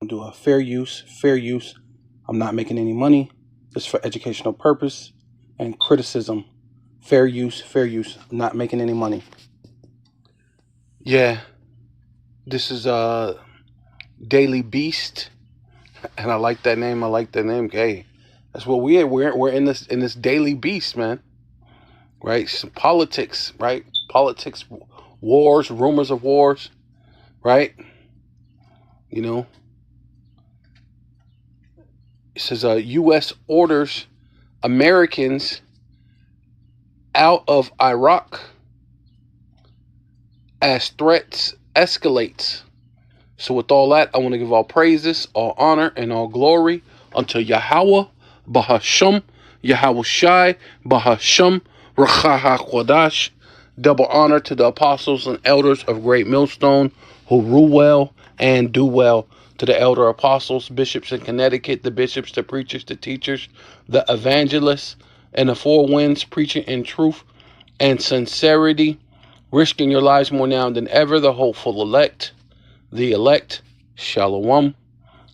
Do a fair use, fair use. I'm not making any money. Just for educational purpose and criticism. Fair use, fair use. I'm not making any money. Yeah, this is Daily Beast, and I like that name. I like that name. Hey, that's what we are. We're in this Daily Beast, man. Right? Some politics, right? Politics, wars, rumors of wars, right? You know, it says U.S. orders Americans out of Iraq as threats escalates. So with all that, I want to give all praises, all honor, and all glory unto Yahweh, Bahasham, Yahweh Shai, Bahasham, Rachaha Kwadash. Double honor to the apostles and elders of Great Millstone who rule well and do well. To the elder apostles, bishops in Connecticut, the bishops, the preachers, the teachers, the evangelists, and the four winds preaching in truth and sincerity, risking your lives more now than ever, the hopeful elect. The elect, Shalom,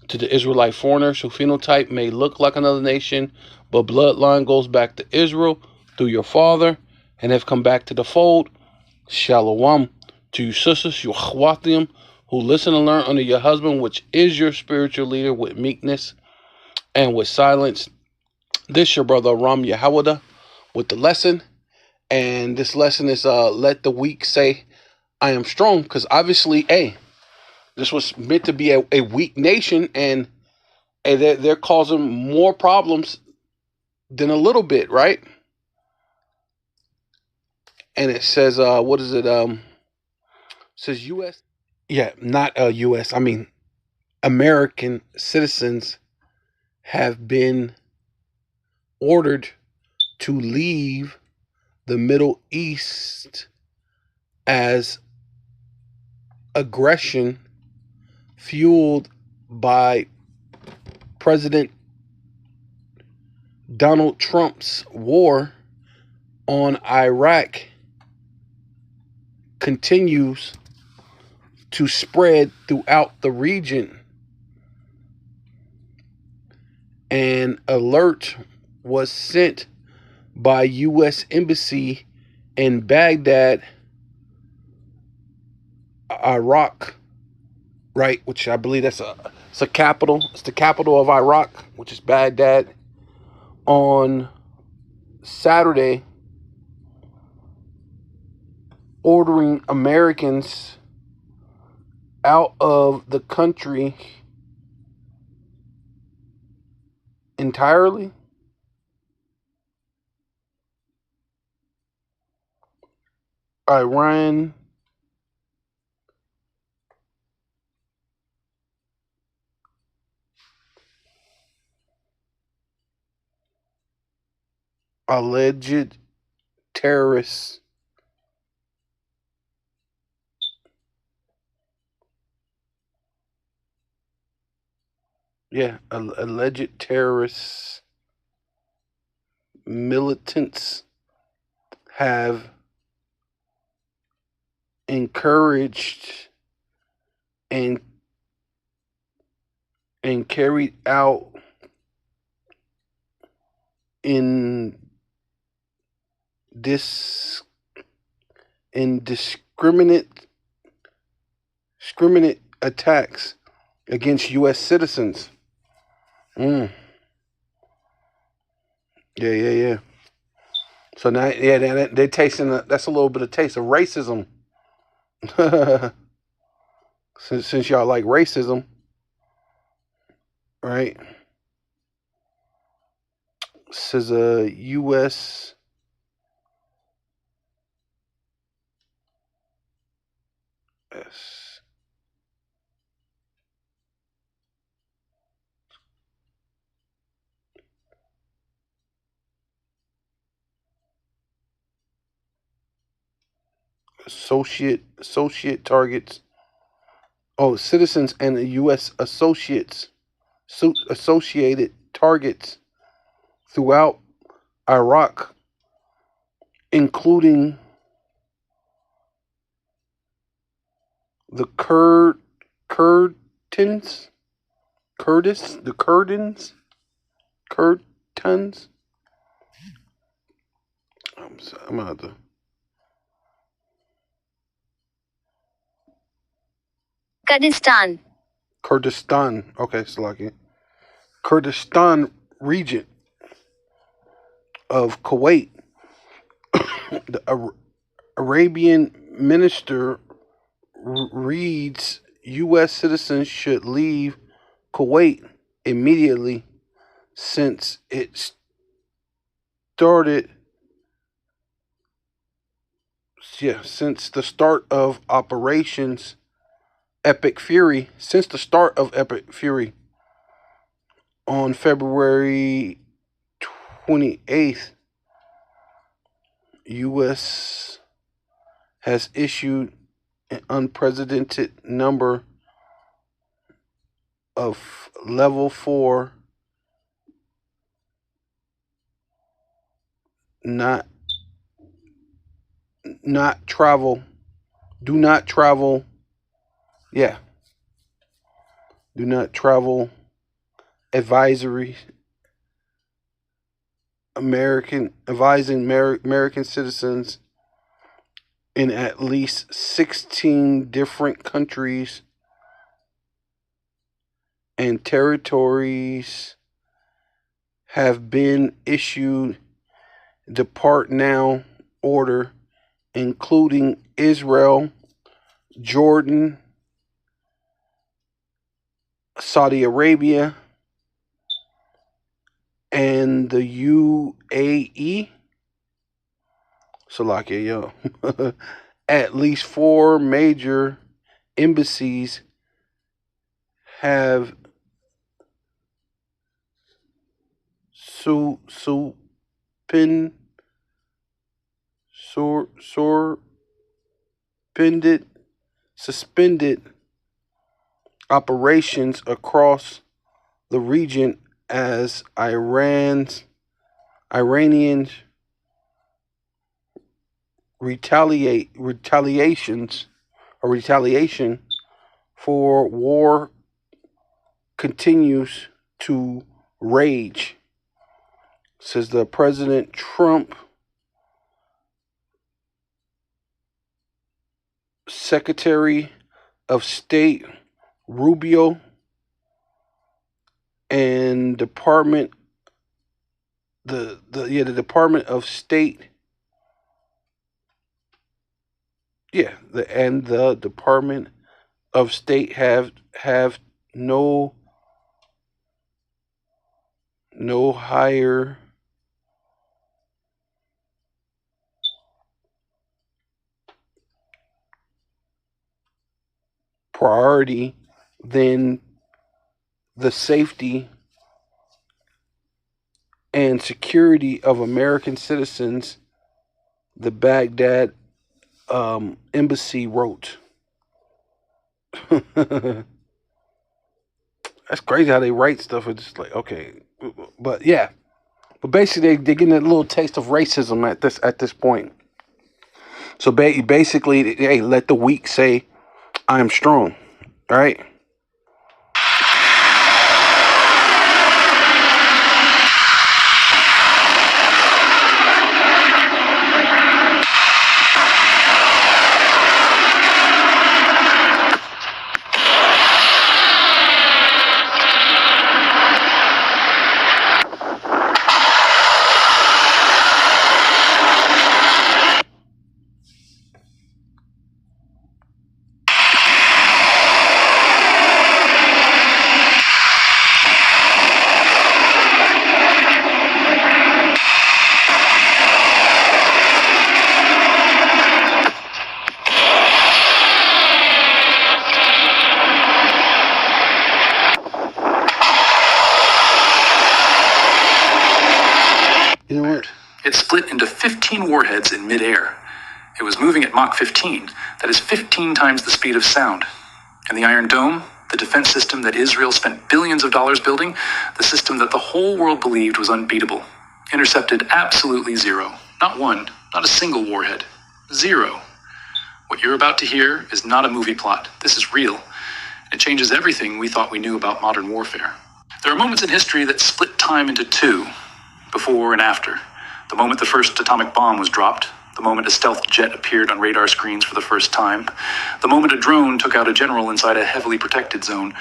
to the Israelite foreigners whose phenotype may look like another nation, but bloodline goes back to Israel through your father and have come back to the fold. Shalom, to you sisters, your Achwatim, who listen and learn under your husband, which is your spiritual leader, with meekness and with silence. This your brother Ram Yahawada with the lesson. And this lesson is let the weak say, I am strong, because obviously, this was meant to be a weak nation, and they're causing more problems than a little bit, right? And it says, what is it? It says U.S. Yeah, not U.S. I mean, American citizens have been ordered to leave the Middle East as aggression fueled by President Donald Trump's war on Iraq continues to spread throughout the region. An alert was sent by U.S. Embassy in Baghdad, Iraq, right? Which I believe it's a capital. It's the capital of Iraq, which is Baghdad. On Saturday, ordering Americans out of the country entirely. Iran alleged terrorists. Yeah, alleged terrorists militants have encouraged and carried out in this indiscriminate discriminate attacks against U.S. citizens. Mm. Yeah, yeah, yeah. So now, yeah, they're tasting that's a little bit of taste of racism. since y'all like racism, right? Says a U.S. associate targets. Oh, citizens and the U.S. associated targets throughout Iraq, including the Kurds, Kurdans. I'm sorry, I'm out the Kurdistan. Kurdistan. Okay, Slaki. Kurdistan region of Kuwait. The Arabian minister reads U.S. citizens should leave Kuwait immediately since it started. Yeah, since the start of operations Epic Fury. Since the start of Epic Fury on February 28th, U.S. has issued an unprecedented number of level 4 not travel, do not travel, do not travel advisory advising American citizens in at least 16 different countries and territories have been issued depart now order, including Israel, Jordan, Saudi Arabia, and the UAE. Salakia, yo. At least 4 major embassies have suspended operations across the region as Iranians retaliation for war continues to rage, says the President Trump. Secretary of State Rubio and the Department of State, the Department of State have no higher priority than the safety and security of American citizens, the Baghdad embassy wrote. That's crazy how they write stuff. It's just like, okay, but yeah, but basically they're getting a little taste of racism at this point. So basically, hey, let the weak say, "I am strong." All right. You know what? It split into 15 warheads in midair. It was moving at Mach 15, that is 15 times the speed of sound. And the Iron Dome, the defense system that Israel spent billions of dollars building, the system that the whole world believed was unbeatable, intercepted absolutely zero. Not one, not a single warhead. Zero. What you're about to hear is not a movie plot. This is real. It changes everything we thought we knew about modern warfare. There are moments in history that split time into two, before and after. The moment the first atomic bomb was dropped, the moment a stealth jet appeared on radar screens for the first time, the moment a drone took out a general inside a heavily protected zone.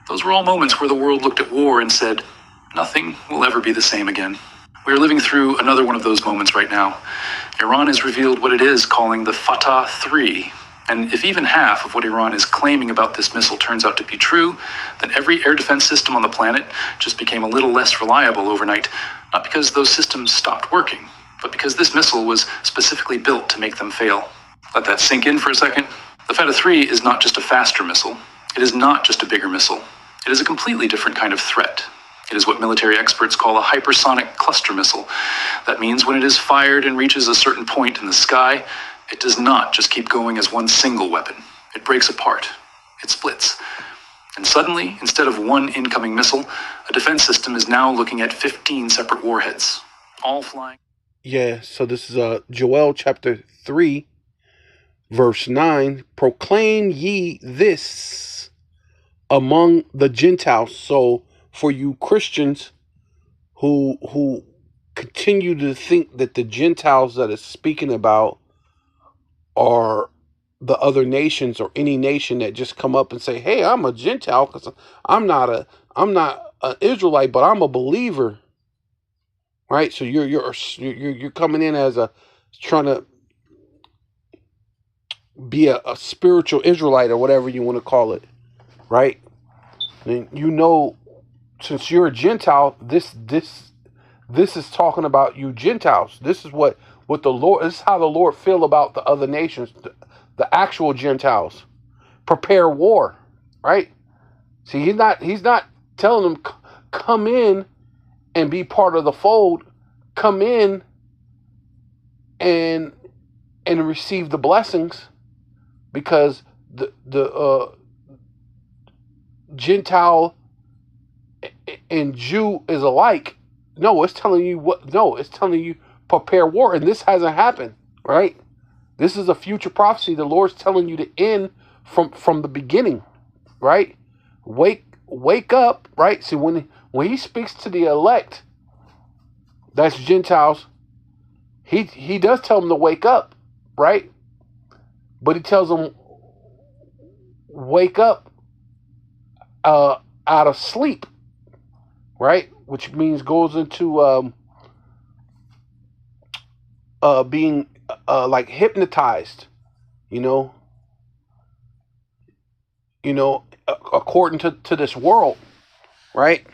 Those were all moments where the world looked at war and said, nothing will ever be the same again. We are living through another one of those moments right now. Iran has revealed what it is calling the Fatah 3. And if even half of what Iran is claiming about this missile turns out to be true, then every air defense system on the planet just became a little less reliable overnight, not because those systems stopped working, but because this missile was specifically built to make them fail. Let that sink in for a second. The Fatah 3 is not just a faster missile. It is not just a bigger missile. It is a completely different kind of threat. It is what military experts call a hypersonic cluster missile. That means when it is fired and reaches a certain point in the sky, it does not just keep going as one single weapon. It breaks apart. It splits. And suddenly, instead of one incoming missile, a defense system is now looking at 15 separate warheads, all flying. Yeah, so this is Joel chapter 3, verse 9. Proclaim ye this among the Gentiles. So for you Christians who continue to think that the Gentiles that it's speaking about are the other nations or any nation that just come up and say, hey, I'm a Gentile because I'm not an Israelite, but I'm a believer. Right? So you're coming in as trying to be a spiritual Israelite or whatever you want to call it. Right? And since you're a Gentile, this is talking about you Gentiles. This is what the Lord, this is how the Lord feel about the other nations, the actual Gentiles. Prepare war, right? See, he's not telling them come in and be part of the fold. Come in and receive the blessings, because the Gentile and Jew is alike. No, it's telling you prepare war, and this hasn't happened, right? This is a future prophecy. The Lord's telling you to end from the beginning, right? Wake up, right? See, when he speaks to the elect, that's Gentiles, he does tell them to wake up, right? But he tells them wake up out of sleep, right? Which means goes into being like hypnotized, according to this world, right?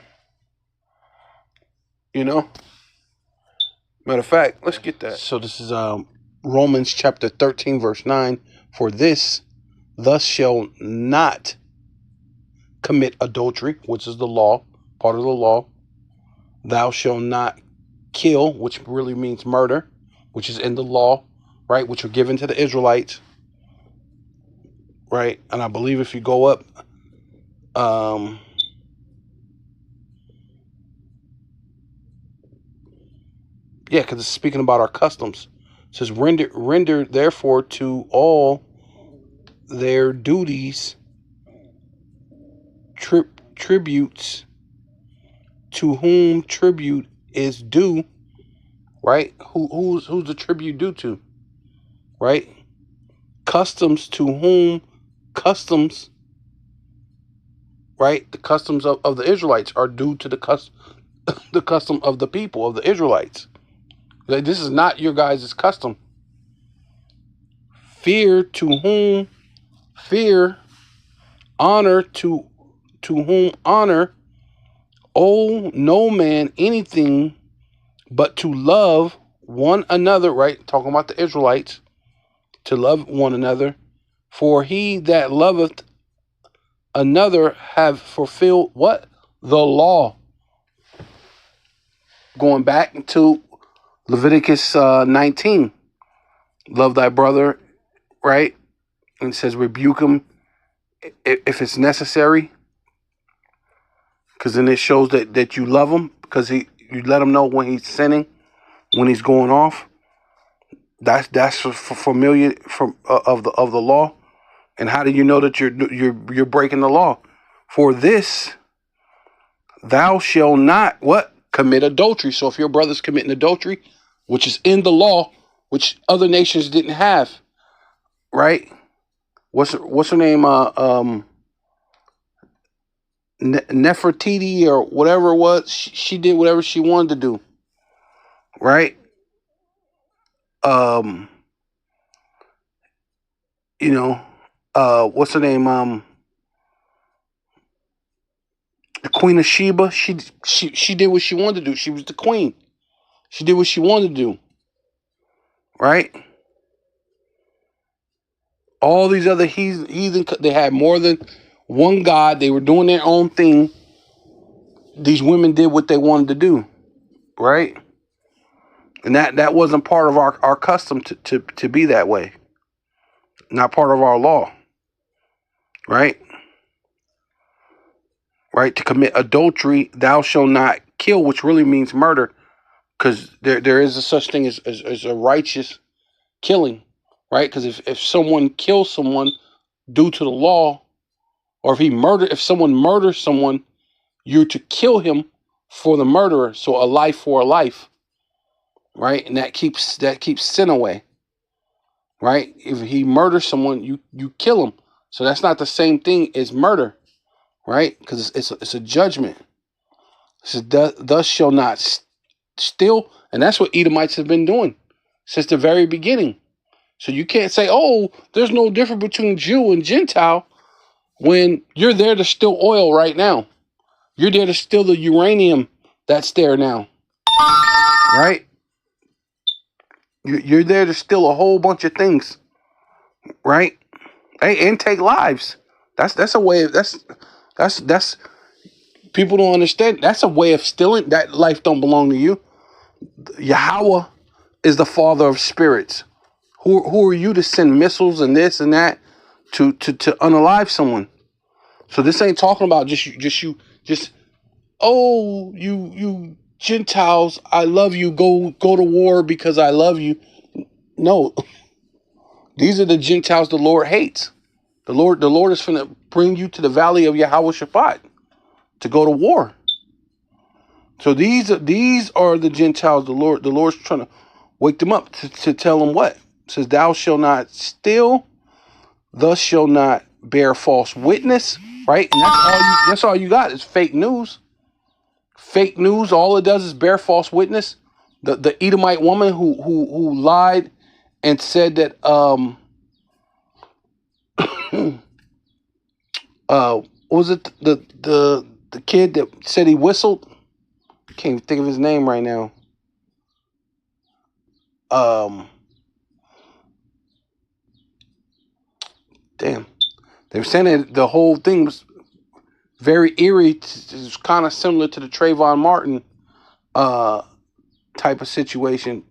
Matter of fact, let's get that. So this is Romans chapter 13, verse 9. For this, thus shall not commit adultery, which is the law, part of the law. Thou shalt not kill, which really means murder, which is in the law, right? Which were given to the Israelites, right? And I believe if you go up, because it's speaking about our customs. It says, render therefore to all their duties tributes to whom tribute is due, right? Who's the tribute due to, right? Customs to whom customs, right? The customs of the Israelites are due to the custom of the people, of the Israelites. This is not your guys' custom. Fear to whom fear, honor to whom honor. Owe no man anything but to love one another, right? Talking about the Israelites, to love one another. For he that loveth another have fulfilled what? The law. Going back to Leviticus 19. Love thy brother, right? And it says rebuke him if it's necessary. Because then it shows that you love him, because you let him know when he's sinning, when he's going off. That's familiar of the law. And how do you know that you're breaking the law? For this, thou shalt not what? Commit adultery. So if your brother's committing adultery, which is in the law, which other nations didn't have, right? What's her name? Nefertiti or whatever it was. She did whatever she wanted to do, right? You know, what's her name? The Queen of Sheba. She did what she wanted to do. She was the queen. She did what she wanted to do, right? All these other heathen, they had more than one god. They were doing their own thing. These women did what they wanted to do, right? And that wasn't part of our custom to be that way. Not part of our law, right? Right? To commit adultery, thou shalt not kill, which really means murder, because there is a such thing as a righteous killing, right? Because if someone kills someone due to the law, or if someone murders someone, you're to kill him for the murderer. So a life for a life, right? And that keeps sin away, right? If he murders someone, you kill him. So that's not the same thing as murder, right? Because it's a judgment. It says, thus shall not steal, and that's what Edomites have been doing since the very beginning. So you can't say, oh, there's no difference between Jew and Gentile when you're there to steal oil right now. You're there to steal the uranium that's there now, right? You're there to steal a whole bunch of things, right? And take lives. That's a way of that's people don't understand. That's a way of stealing. That life don't belong to you. Yahweh is the father of spirits. Who are you to send missiles and this and that to unalive someone? So this ain't talking about just oh, you Gentiles, I love you. Go to war because I love you. No, these are the Gentiles the Lord hates. The Lord is going to bring you to the valley of Yahweh Shaphat to go to war. So these are the Gentiles. The Lord's trying to wake them up to tell them what? It says, thou shalt not steal, thus shalt not bear false witness, right? And that's all you got is fake news. Fake news, all it does is bear false witness. The Edomite woman who lied and said that was it the kid that said he whistled? Can't even think of his name right now. Damn. They were saying that the whole thing was very eerie. It was kind of similar to the Trayvon Martin type of situation,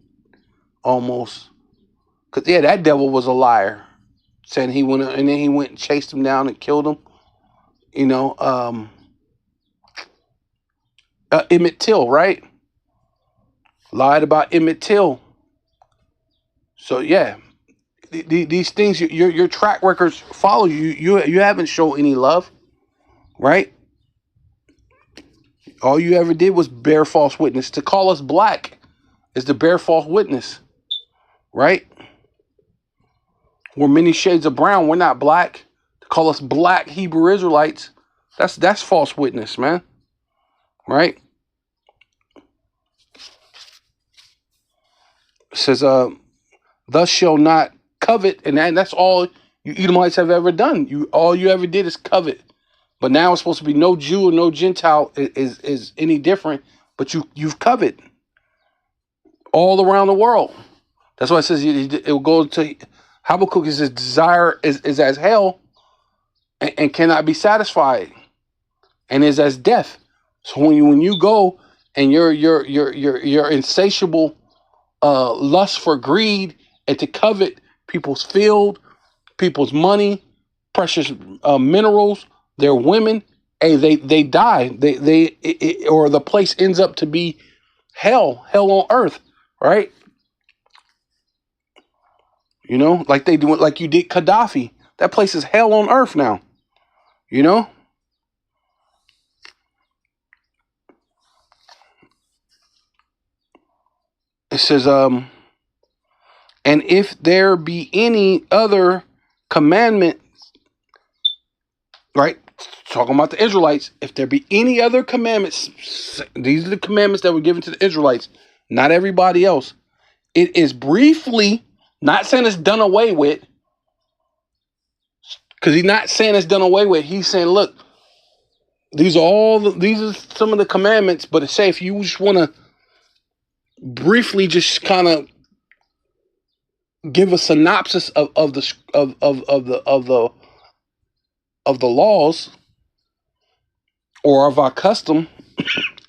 almost. Cause yeah, that devil was a liar, saying he went and then he went and chased him down and killed him. You know, Emmett Till, right? Lied about Emmett Till. So yeah, these things, your track records follow you. You haven't shown any love, right? All you ever did was bear false witness. To call us black is to bear false witness, right? We're many shades of brown. We're not black. To call us black Hebrew Israelites, that's false witness, man, right? It says, thus shall not covet, and that's all you Edomites have ever done. All you ever did is covet. But now it's supposed to be no Jew or no Gentile is any different, but you've coveted all around the world. That's why it says it will go to Habakkuk. Is his desire is as hell and cannot be satisfied, and is as death. So when you go and your insatiable lust for greed and to covet people's field, people's money, precious minerals, their women, hey, they die. Or the place ends up to be hell on earth, right? You know, like they do, like you did Gaddafi. That place is hell on earth now. You know? It says, and if there be any other commandment, right? Talking about the Israelites, if there be any other commandments, these are the commandments that were given to the Israelites, not everybody else. It is briefly, not saying it's done away with, because he's not saying it's done away with. He's saying, look, these are some of the commandments, but it say if you just want to briefly just kind of give a synopsis of the laws or of our custom,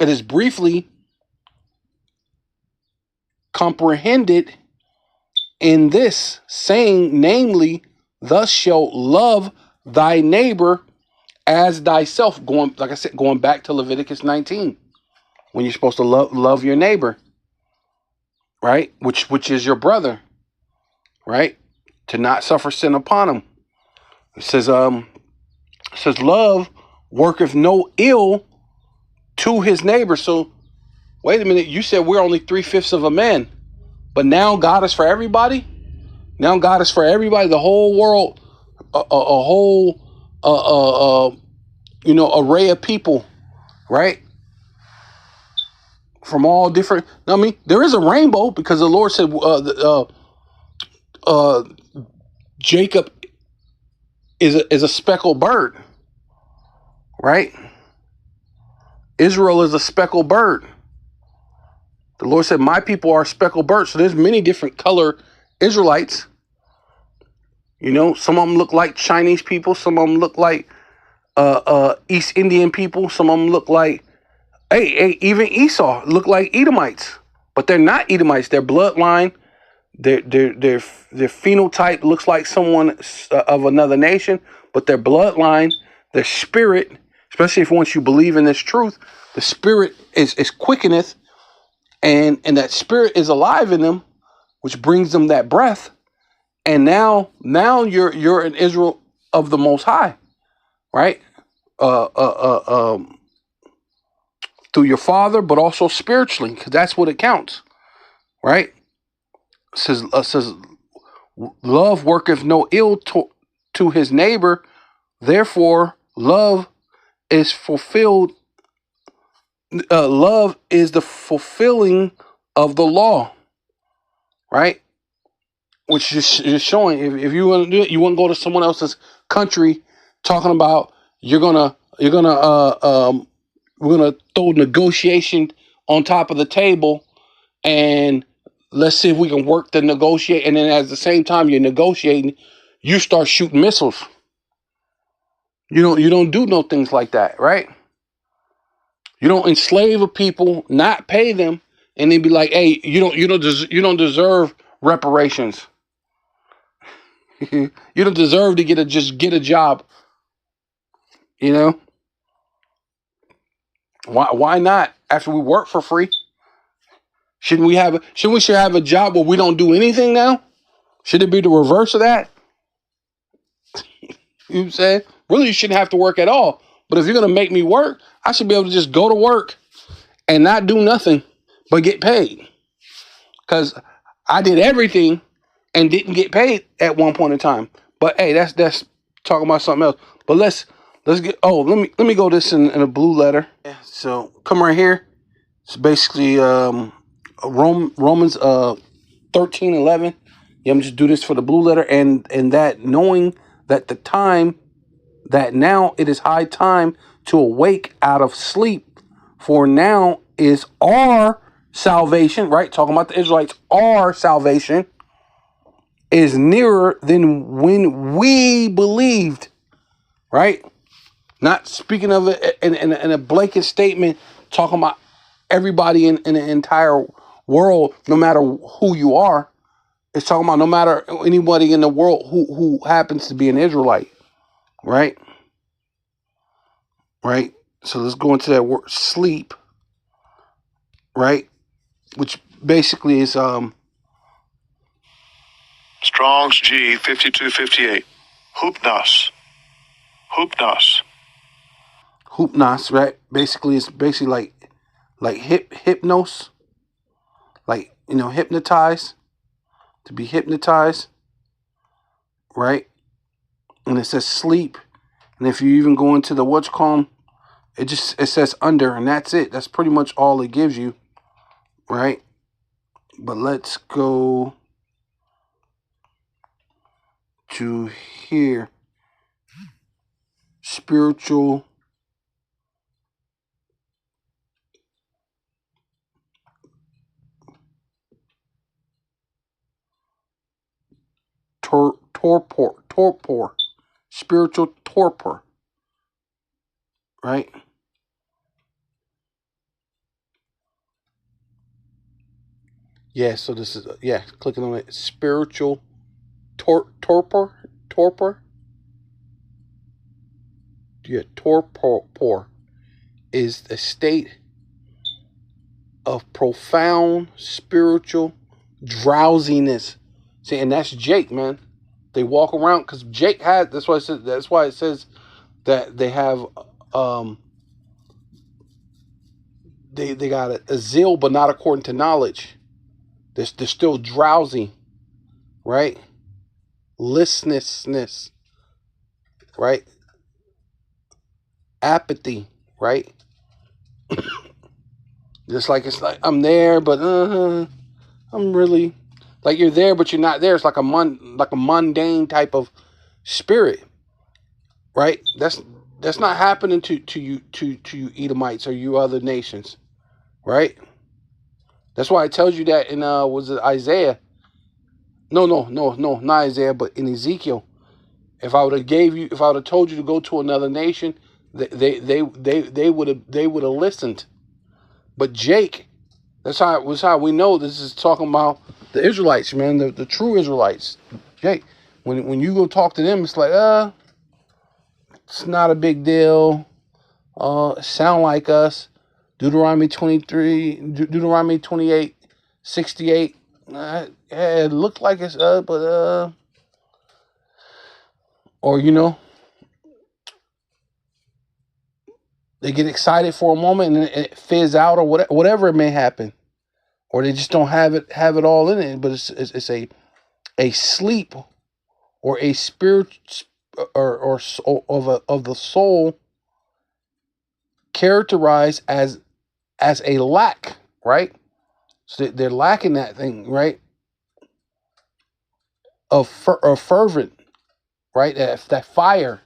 it is briefly comprehended in this saying, namely, thus shalt love thy neighbor as thyself. Going, like I said, going back to Leviticus 19, when you're supposed to love your neighbor, right? Which is your brother, right? To not suffer sin upon him. It says love worketh no ill to his neighbor. So wait a minute, you said we're only 3/5 of a man, but now God is for everybody. Now God is for everybody, the whole world, a whole array of people, right? From all different. I mean, there is a rainbow because the Lord said Jacob is a speckled bird, right? Israel is a speckled bird. The Lord said, my people are speckled birds. So there's many different color Israelites. You know, some of them look like Chinese people. Some of them look like East Indian people. Some of them look like, even Esau look like Edomites. But they're not Edomites. Their bloodline, their phenotype looks like someone of another nation. But their bloodline, their spirit, especially if once you believe in this truth, the spirit is quickeneth, and that spirit is alive in them, which brings them that breath. And now you're an Israel of the Most High, right? Through your father, but also spiritually, because that's what it counts, right? It says love worketh no ill to his neighbor. Therefore, love is fulfilled. Love is the fulfilling of the law, right? Which is showing if you want to do it, you wouldn't go to someone else's country talking about we're gonna throw negotiation on top of the table and let's see if we can work to negotiate. And then at the same time you're negotiating, you start shooting missiles. You don't do no things like that, right? You don't enslave a people, not pay them, and then be like, hey, you don't deserve reparations. You don't deserve to get a job. You know? Why not? After we work for free, shouldn't we have a job where we don't do anything now? Should it be the reverse of that? You know what I'm saying? Really, you shouldn't have to work at all. But if you're gonna make me work, I should be able to just go to work and not do nothing but get paid. Because I did everything and didn't get paid at one point in time. But hey, that's talking about something else. But let's get. Oh, let me go this in a blue letter. Yeah, so come right here. It's basically Romans 13:11. Yeah, I'm just do this for the blue letter, and that knowing that the time that now it is high time to awake out of sleep, for now is our salvation. Right, talking about the Israelites, our salvation is nearer than when we believed. Right. Not speaking of it in a blanket statement, talking about everybody in the entire world, no matter who you are. It's talking about no matter anybody in the world who happens to be an Israelite, right? Right? So let's go into that word sleep, right? Which basically is Strong's G 5258. Hypnos. Hypnos. Hypnos, right? Basically, it's basically like hypnos, like, hypnotize, to be hypnotized, right? And it says sleep, and if you even go into the what's called, it says under, and that's it. That's pretty much all it gives you, right? But let's go to here. Spiritual torpor, spiritual torpor, right? Yeah, so this is, clicking on it, spiritual torpor. Yeah, torpor is a state of profound spiritual drowsiness. See, and that's Jake, man. They walk around because Jake had. That's why it says that they have. They got a zeal, but not according to knowledge. They're still drowsy, right? Listlessness, right? Apathy, right? Just like it's like I'm there, but I'm really, like, you're there, but you're not there. It's like a mundane type of spirit, right? That's not happening to you Edomites or you other nations, right? That's why it tells you that in was it Isaiah? No, not Isaiah, but in Ezekiel. If I would have told you to go to another nation, they would have listened. But Jake, that's how we know this is talking about the Israelites, man, the true Israelites. Jake, when you go talk to them, it's like, it's not a big deal. Sound like us. Deuteronomy 28, 68. It looked like it's but or they get excited for a moment and it fizz out, or whatever it may happen, or they just don't have it all in it. But it's a sleep, or a spirit, or of the soul, characterized as a lack, right? So they're lacking that thing, right? Of fervent, right? That fire.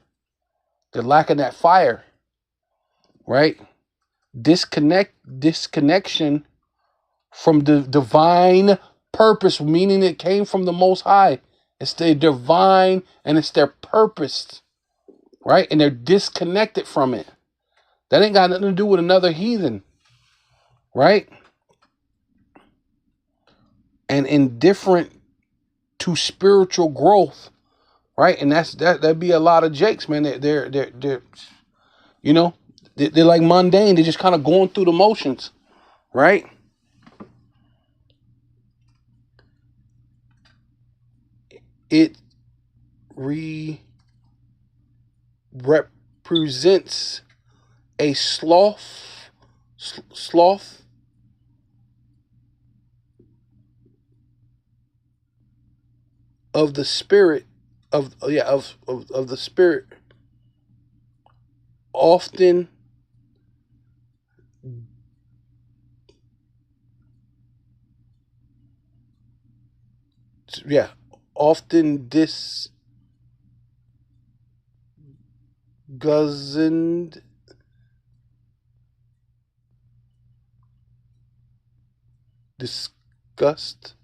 They're lacking that fire, right? Disconnection from the divine purpose, meaning it came from the Most High. It's their divine and it's their purpose, right? And they're disconnected from it. That ain't got nothing to do with another heathen, right? And indifferent to spiritual growth, right? And that'd be a lot of Jakes, man. They're they're like mundane. They're just kind of going through the motions, right? It represents a sloth of the spirit of the spirit, often often disgusted disgust,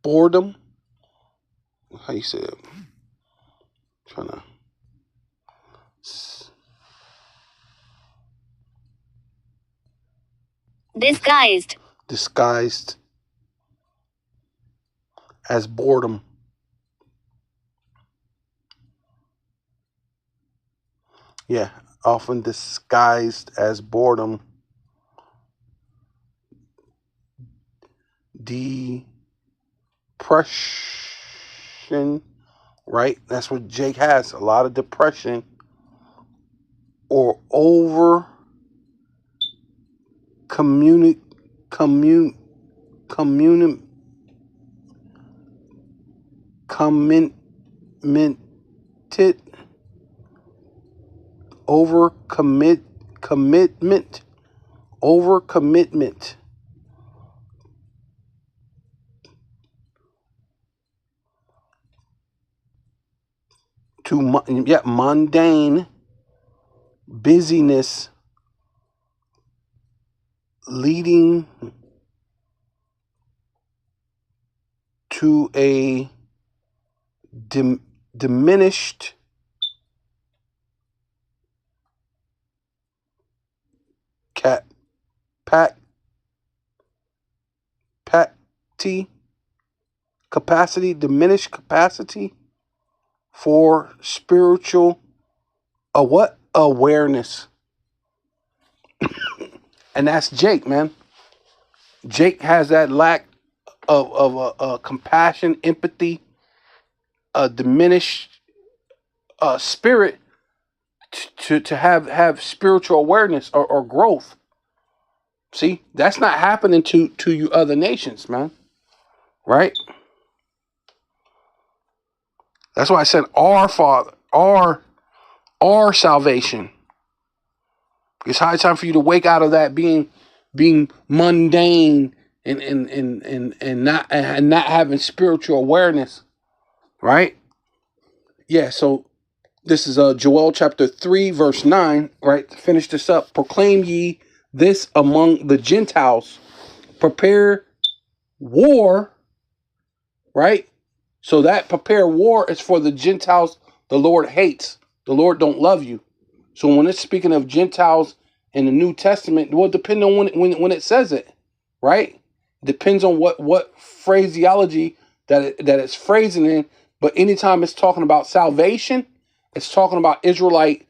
boredom. How you say it? Trying to disguised as boredom. Yeah, often disguised as boredom. Depression. depression, right? That's what Jake has, a lot of depression, or over communicated, overcommitment to mundane busyness, leading to a diminished diminished capacity for spiritual awareness. And that's Jake, man. Jake has that lack of compassion, empathy, a diminished spirit to have spiritual awareness or growth. See, that's not happening to you other nations, man. Right? That's why I said our Father, our salvation. It's high time for you to wake out of that being mundane and not having spiritual awareness. Right? Yeah, so this is Joel chapter 3, verse 9, right? To finish this up. Proclaim ye this among the Gentiles. Prepare war, right? So that prepare war is for the Gentiles the Lord hates. The Lord don't love you. So when it's speaking of Gentiles in the New Testament, well, it depends on when it says it, right? Depends on what phraseology that it's phrasing in. But anytime it's talking about salvation, it's talking about Israelite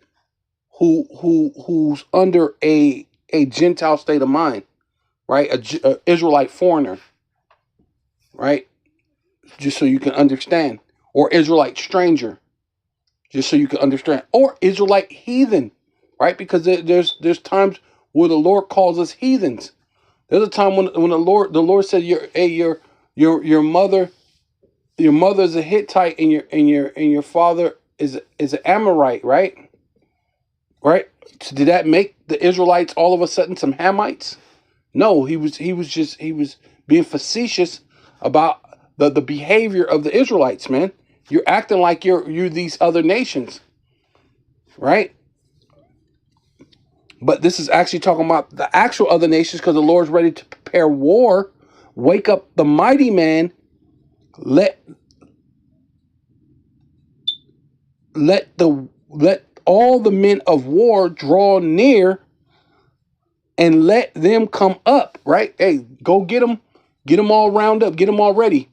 who's under a Gentile state of mind, right? A Israelite foreigner, right? Just so you can understand. Or Israelite stranger, just so you can understand. Or Israelite heathen, right? Because there's times where the Lord calls us heathens. There's a time when the Lord said your mother's a Hittite and your father is an Amorite, right? Right? So did that make the Israelites all of a sudden some Hamites? No, he was being facetious about the behavior of the Israelites, man. You're acting like you're these other nations, right? But this is actually talking about the actual other nations, because the Lord's ready to prepare war. Wake up the mighty man. Let all the men of war draw near, and let them come up, right? Hey, go get them all round up, get them all ready.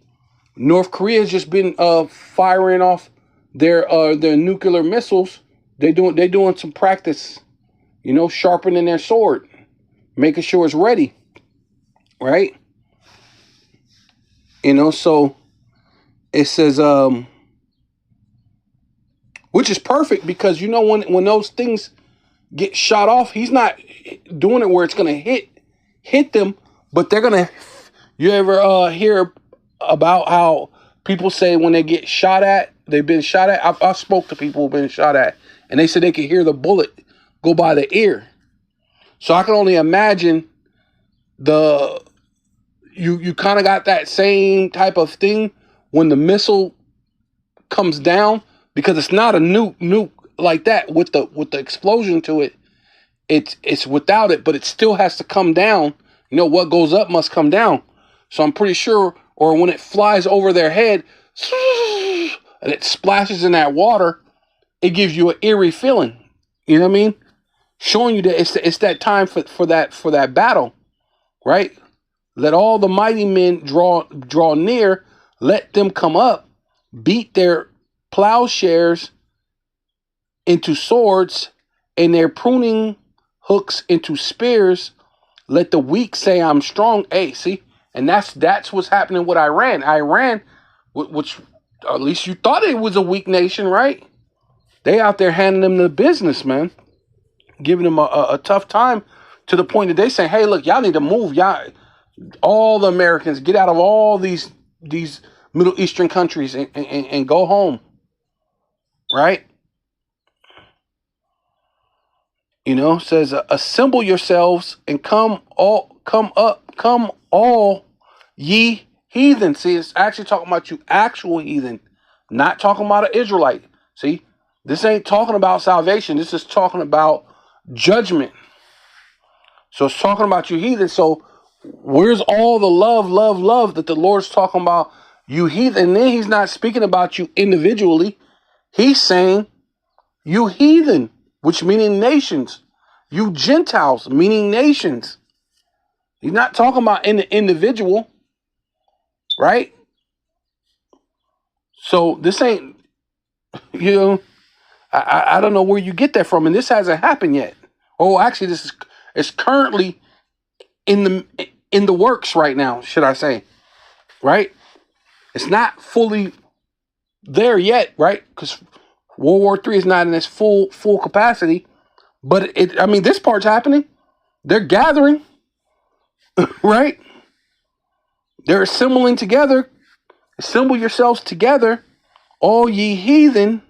North Korea has just been firing off their nuclear missiles. They're doing some practice, sharpening their sword, making sure it's ready, right? So it says, which is perfect, because when those things get shot off, he's not doing it where it's gonna hit them, but they're gonna. You ever hear about how people say when they get shot at, they've been shot at? I spoke to people who've been shot at, and they said they could hear the bullet go by the ear. So I can only imagine you kind of got that same type of thing when the missile comes down, because it's not a nuke like that with the explosion to it. It's without it, but it still has to come down. What goes up must come down. So I'm pretty sure, or when it flies over their head and it splashes in that water, it gives you an eerie feeling. You know what I mean? Showing you that it's that time for that battle, right? Let all the mighty men draw near. Let them come up. Beat their plowshares into swords, and their pruning hooks into spears. Let the weak say, I'm strong. Hey, see? And that's what's happening with Iran. Iran, which At least you thought it was a weak nation, right? They out there handing them the business, man. Giving them a tough time to the point that they say, hey, look, y'all need to move. Y'all, all the Americans, get out of all these Middle Eastern countries and go home. Right? You know, says, assemble yourselves and come all ye heathen. See, it's actually talking about you actual heathen, not talking about an Israelite. See, this ain't talking about salvation. This is talking about judgment. So it's talking about you heathen. So where's all the love that the Lord's talking about you heathen? And then he's not speaking about you individually. He's saying you heathen, which meaning nations. You Gentiles, meaning nations. He's not talking about an individual, right? So this ain't, you know, I don't know where you get that from, and this hasn't happened yet. Oh, actually, it's currently in the works right now, should I say? Right? It's not fully there yet, right? Because World War III is not in its full capacity, but I mean, this part's happening. They're gathering, right? They're assembling together. Assemble yourselves together, all ye heathen,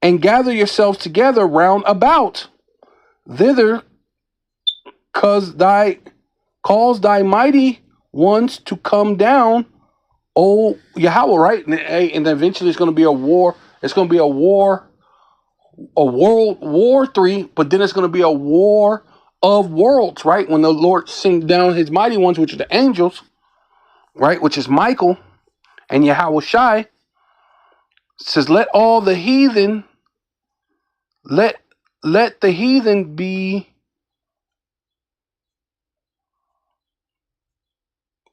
and gather yourselves together round about thither, cause thy mighty ones to come down, O Yahweh, right? And eventually it's going to be a war. It's going to be a World War III, but then it's going to be a war of worlds, right? When the Lord sends down his mighty ones, which are the angels, right? Which is Michael and Yahweh Shai, says, let all the heathen, let the heathen be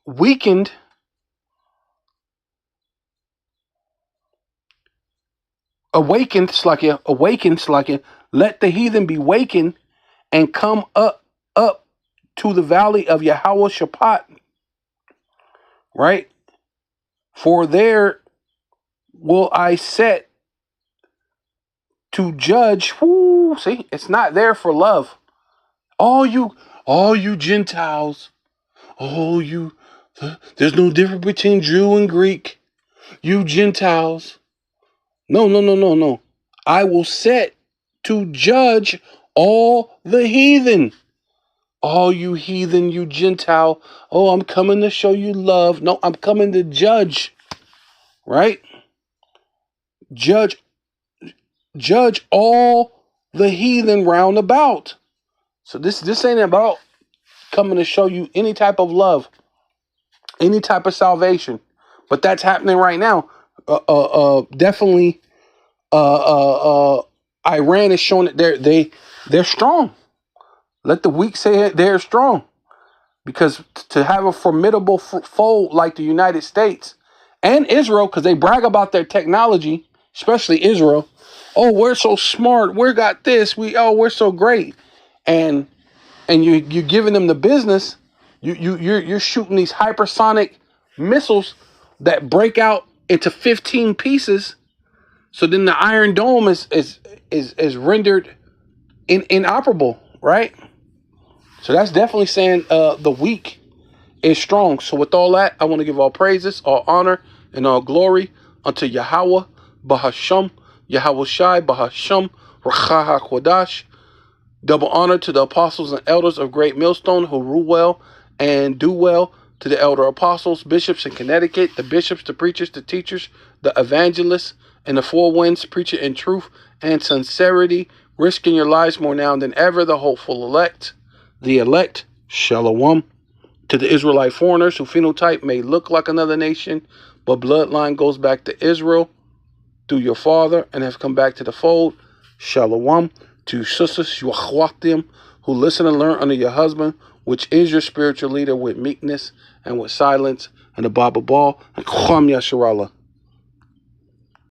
weakened, awakened, let the heathen be wakened and come up to the valley of Yahweh Shaphat, right? For there will I set to judge. Whoo, see, it's not there for love. All you Gentiles, there's no difference between Jew and Greek. You Gentiles. No. I will set to judge all the heathen. All you heathen, you Gentile. Oh, I'm coming to show you love. No, I'm coming to judge. Right? Judge all the heathen round about. So this ain't about coming to show you any type of love, any type of salvation. But that's happening right now. Definitely Iran is showing that they're strong. Let the weak say it, they're strong. Because to have a formidable foe like the United States and Israel, because they brag about their technology, especially Israel. Oh, we're so smart. We got this. We're so great. And you're giving them the business. You're shooting these hypersonic missiles that break out into 15 pieces. So then the Iron Dome is rendered inoperable, right? So that's definitely saying the weak is strong. So with all that, I want to give all praises, all honor, and all glory unto Yahweh, Bahasham, Yahweh Shai, Bahasham, Racha HaKodash. Double honor to the apostles and elders of Great Millstone who rule well and do well, to the elder apostles, bishops in Connecticut, the bishops, the preachers, the teachers, the evangelists, and the four winds, preaching in truth and sincerity, risking your lives more now than ever, the hopeful elect. The elect, Shalom, to the Israelite foreigners who phenotype may look like another nation, but bloodline goes back to Israel through your father and have come back to the fold. Shalom, to sisters, Yuachwatim, who listen and learn under your husband, which is your spiritual leader, with meekness and with silence, and the Baba Ball, and Chum Yasharallah.